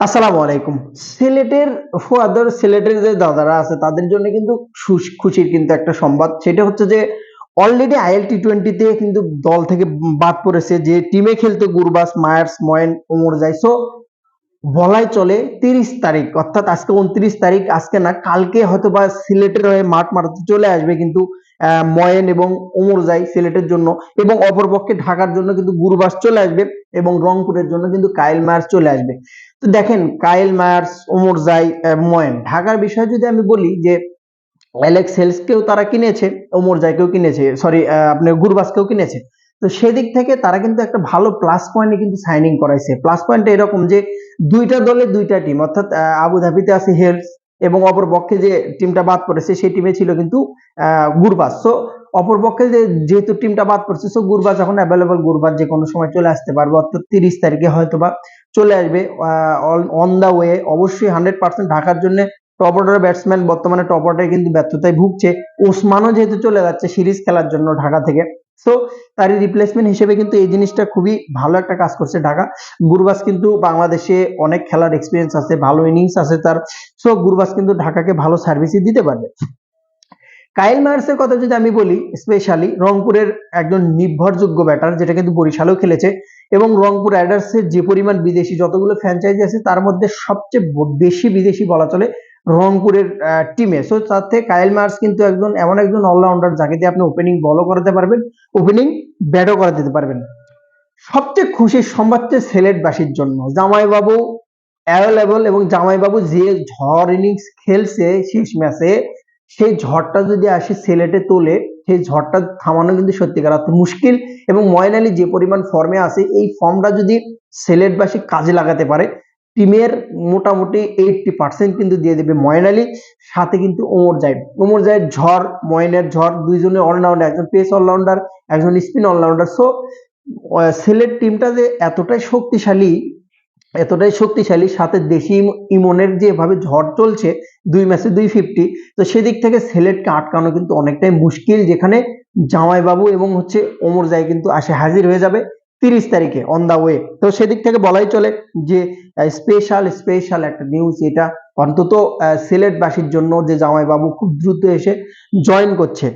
আসসালামু আলাইকুম। সিলেটের ফুয়াদের সিলেটের যে দাদারা আছে তাদের জন্য কিন্তু খুশির কিন্তু একটা সংবাদ। সেটা হচ্ছে যে অলরেডি আইএল টি-20 তে কিন্তু দল থেকে বাদ পড়েছে যে টিমে খেলতো গুরবাজ, মায়ার্স, ময়েন, ওমর জাই। সো বলাই চলে ৩০ তারিখ অর্থাৎ আজকে ২৯ তারিখ, আজকে না কালকে হয়তোবা সিলেটের হয়ে মাঠ মারাতে চলে আসবে কিন্তু ময়েন এবং ওমরজাই সিলেটের জন্য, এবং অপরপক্ষে ঢাকার জন্য কিন্তু গুরবাস চলে আসবে এবং রংপুরের জন্য কিন্তু কাইল মায়ার্স চলে আসবে। তো দেখেন কাইল মায়ার্স, ওমরজাই, ময়েন, ঢাকার বিষয়ে যদি আমি বলি যে অ্যালেক্স হেলসকেও তারা কিনেছে, ওমরজাইকেও কিনেছে, সরি আপনার গুরবাসকেও কিনেছে। তো সেদিক থেকে তারা কিন্তু একটা ভালো প্লাস পয়েন্টে কিন্তু সাইনিং করাইছে। প্লাস পয়েন্টটা এরকম যে দুইটা দলে দুইটা টিম, অর্থাৎ আবুধাবিতে আছে হেলস এবং অপর পক্ষে যে টিমটা বাদ পড়েছে সেই টিমে ছিল কিন্তু গুরবাস। সো অপর পক্ষে যেহেতু টিমটা বাদ পড়ছে, সো গুরবাস এখন অ্যাভেলেবল, গুরবাস যে কোনো সময় চলে আসতে পারবে, অর্থাৎ 30 তারিখে হয়তো বা চলে আসবে অন দা ওয়ে। অবশ্যই 100% ঢাকার জন্য টপ অর্ডারের ব্যাটসম্যান, বর্তমানে টপ অর্ডারে কিন্তু ব্যর্থতায় ভুগছে। ওসমানও যেহেতু চলে যাচ্ছে সিরিজ খেলার জন্য ঢাকা থেকে, সো তারই রিপ্লেসমেন্ট হিসেবে কিন্তু এই জিনিসটা খুবই ভালো একটা কাজ করছে ঢাকা। গুরবাজ কিন্তু বাংলাদেশে অনেক খেলার এক্সপিরিয়েন্স আছে, ভালো ইনিংস আছে তার। সো গুরবাজ কিন্তু ঢাকাকে ভালো সার্ভিসই দিতে পারবে। কাইল মায়ার্সের কথা যদি আমি বলি, স্পেশালি রংপুরের একজন নির্ভরযোগ্য ব্যাটার, যেটা কিন্তু বরিশালেও খেলেছে, এবং রংপুর রাইডার্সের যে পরিমাণ বিদেশি যতগুলো ফ্র্যাঞ্চাইজি আছে তার মধ্যে সবচেয়ে বেশি বিদেশি বলা চলে রংপুরের টিমে। সো তার থেকে কাইল মায়ার্স কিন্তু একজন এমন একজন অলরাউন্ডার যাকে দিয়ে আপনি ওপেনিং বলও করাতে পারবেন, ওপেনিং ব্যাটও করে দিতে পারবেন। সবচেয়ে খুশির সংবাদ সিলেটবাসীর জন্য, জামাইবাবু অ্যাভেলেবল, এবং জামাইবাবু যে ঝড় ইনিংস খেলছে শেষ ম্যাচে, সেই ঝড়টা যদি আসে সিলেটে তোলে, সেই ঝড়টা থামানো কিন্তু সত্যিকার অর্থে মুশকিল। এবং ময়েন আলী যে পরিমাণ ফর্মে আছে, এই ফর্মটা যদি সিলেটবাসী কাজে লাগাতে পারে, টিমের মোটামুটি 80% কিন্তু দিয়ে দেবে ময়েন আলী। সাথে কিন্তু ওমর জায়ের ঝড়, ময়েনের ঝড়, দুইজনের অলরাউন্ডার, একজন পেস অলরাউন্ডার, একজন স্পিন অলরাউন্ডার। সো সিলেট টিমটা যে এতটাই শক্তিশালী, সাথে দেশি ইমনের যেভাবে ঝড় চলছে, 2 ম্যাচে 250, তো সেদিক থেকে সিলেটকে আটকানো কিন্তু অনেকটাই মুশকিল, যেখানে জামাইবাবু এবং ওমর জাই কিন্তু আসে হাজির হয়ে যাবে 30 তারিখে অন দা ওয়ে। তো সেদিক থেকে বলাই চলে যে স্পেশাল একটা নিউজ এটা, অন্তত সিলেটবাসীর জন্য, যে জামাইবাবু খুব দ্রুত এসে জয়েন করছে।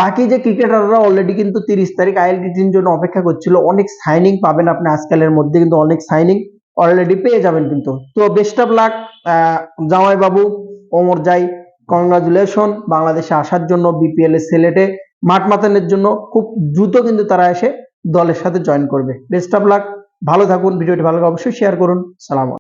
বাকি যে ক্রিকেটাররা অলরেডি কিন্তু 30 তারিখ আইএলটিটির জন্য অপেক্ষা করছিল, অনেক সাইনিং পাবেন আপনি আজকালের মধ্যে, কিন্তু অনেক সাইনিং অলরেডি পেয়ে যাবেন কিন্তু। তো বেস্ট অফ লাক জামাইবাবু, ওমর জাই, কংগ্রাচুলেশন বাংলাদেশে আসার জন্য, বিপিএল এর সিলেটে মাঠ মাতানোর জন্য। খুব দ্রুত কিন্তু তারা এসে দলের সাথে জয়েন করবে। বেস্ট অফ লাক, ভালো থাকুন। ভিডিওটি ভালো লাগলে অবশ্যই শেয়ার করুন। সালাম।